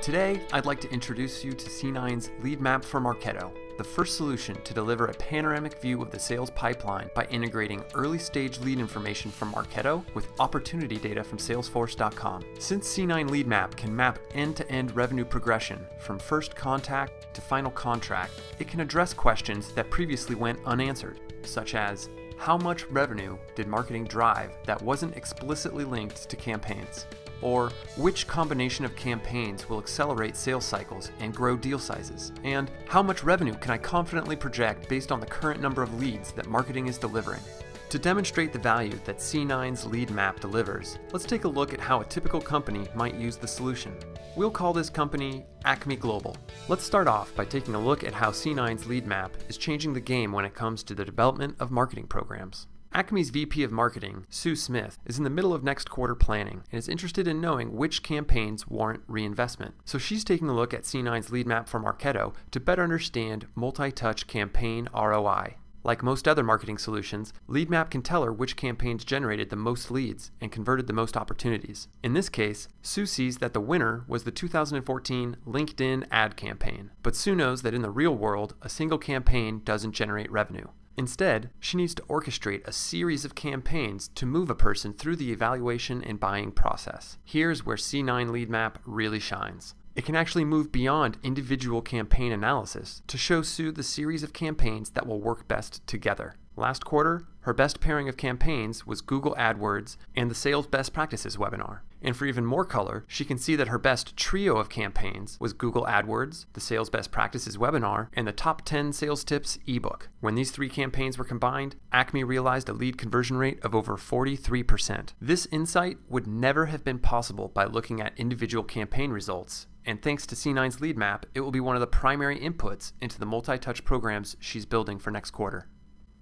Today, I'd like to introduce you to C9's LeadMap for Marketo, the first solution to deliver a panoramic view of the sales pipeline by integrating early-stage lead information from Marketo with opportunity data from Salesforce.com. Since C9 LeadMap can map end-to-end revenue progression from first contact to final contract, it can address questions that previously went unanswered, such as, how much revenue did marketing drive that wasn't explicitly linked to campaigns? Or which combination of campaigns will accelerate sales cycles and grow deal sizes? And how much revenue can I confidently project based on the current number of leads that marketing is delivering? To demonstrate the value that C9's LeadMap delivers, let's take a look at how a typical company might use the solution. We'll call this company Acme Global. Let's start off by taking a look at how C9's LeadMap is changing the game when it comes to the development of marketing programs. Acme's VP of Marketing, Sue Smith, is in the middle of next quarter planning and is interested in knowing which campaigns warrant reinvestment. So she's taking a look at C9's LeadMap for Marketo to better understand multi-touch campaign ROI. Like most other marketing solutions, LeadMap can tell her which campaigns generated the most leads and converted the most opportunities. In this case, Sue sees that the winner was the 2014 LinkedIn ad campaign, but Sue knows that in the real world, a single campaign doesn't generate revenue. Instead, she needs to orchestrate a series of campaigns to move a person through the evaluation and buying process. Here's where C9 LeadMap really shines. It can actually move beyond individual campaign analysis to show Sue the series of campaigns that will work best together. Last quarter, her best pairing of campaigns was Google AdWords and the Sales Best Practices webinar. And for even more color, she can see that her best trio of campaigns was Google AdWords, the Sales Best Practices webinar, and the Top 10 Sales Tips ebook. When these three campaigns were combined, Acme realized a lead conversion rate of over 43%. This insight would never have been possible by looking at individual campaign results, and thanks to C9's LeadMap, it will be one of the primary inputs into the multi-touch programs she's building for next quarter.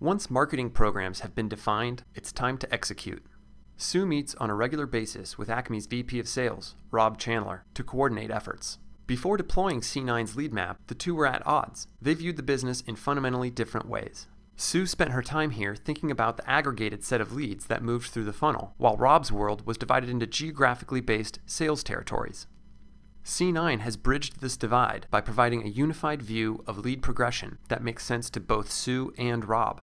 Once marketing programs have been defined, it's time to execute. Sue meets on a regular basis with Acme's VP of Sales, Rob Chandler, to coordinate efforts. Before deploying C9's LeadMap, the two were at odds. They viewed the business in fundamentally different ways. Sue spent her time here thinking about the aggregated set of leads that moved through the funnel, while Rob's world was divided into geographically based sales territories. C9 has bridged this divide by providing a unified view of lead progression that makes sense to both Sue and Rob.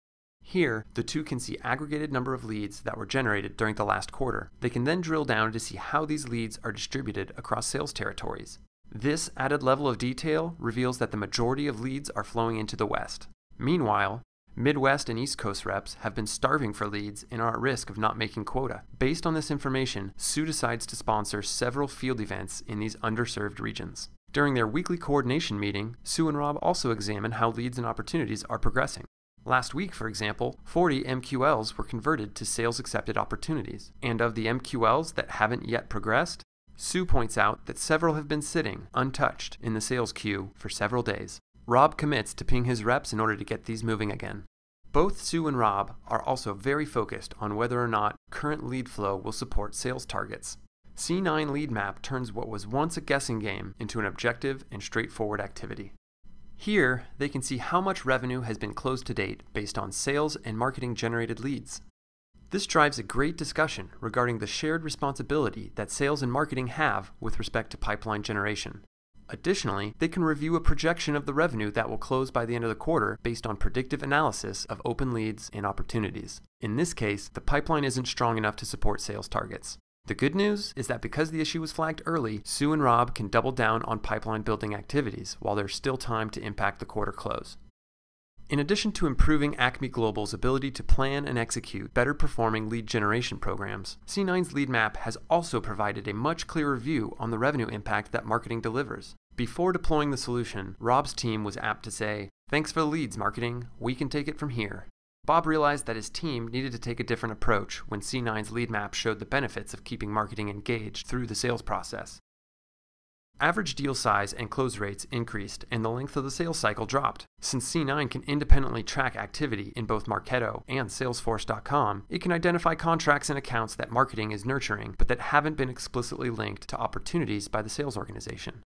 Here, the two can see aggregated number of leads that were generated during the last quarter. They can then drill down to see how these leads are distributed across sales territories. This added level of detail reveals that the majority of leads are flowing into the West. Meanwhile, Midwest and East Coast reps have been starving for leads and are at risk of not making quota. Based on this information, Sue decides to sponsor several field events in these underserved regions. During their weekly coordination meeting, Sue and Rob also examine how leads and opportunities are progressing. Last week, for example, 40 MQLs were converted to sales accepted opportunities. And of the MQLs that haven't yet progressed, Sue points out that several have been sitting untouched in the sales queue for several days. Rob commits to ping his reps in order to get these moving again. Both Sue and Rob are also very focused on whether or not current lead flow will support sales targets. C9 LeadMap turns what was once a guessing game into an objective and straightforward activity. Here, they can see how much revenue has been closed to date based on sales and marketing generated leads. This drives a great discussion regarding the shared responsibility that sales and marketing have with respect to pipeline generation. Additionally, they can review a projection of the revenue that will close by the end of the quarter based on predictive analysis of open leads and opportunities. In this case, the pipeline isn't strong enough to support sales targets. The good news is that because the issue was flagged early, Sue and Rob can double down on pipeline building activities while there's still time to impact the quarter close. In addition to improving Acme Global's ability to plan and execute better performing lead generation programs, C9's LeadMap has also provided a much clearer view on the revenue impact that marketing delivers. Before deploying the solution, Rob's team was apt to say, "Thanks for the leads, marketing. We can take it from here." Bob realized that his team needed to take a different approach when C9's LeadMap showed the benefits of keeping marketing engaged through the sales process. Average deal size and close rates increased and the length of the sales cycle dropped. Since C9 can independently track activity in both Marketo and Salesforce.com, it can identify contracts and accounts that marketing is nurturing but that haven't been explicitly linked to opportunities by the sales organization.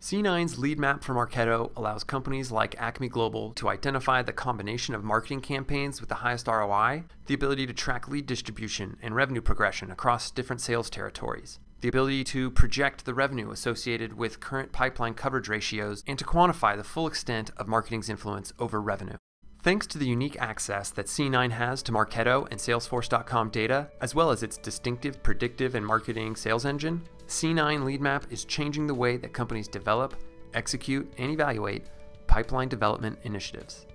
C9's LeadMap for Marketo allows companies like Acme Global to identify the combination of marketing campaigns with the highest ROI, the ability to track lead distribution and revenue progression across different sales territories. the ability to project the revenue associated with current pipeline coverage ratios, and to quantify the full extent of marketing's influence over revenue. Thanks to the unique access that C9 has to Marketo and Salesforce.com data, as well as its distinctive predictive and marketing sales engine, C9 LeadMap is changing the way that companies develop, execute, and evaluate pipeline development initiatives.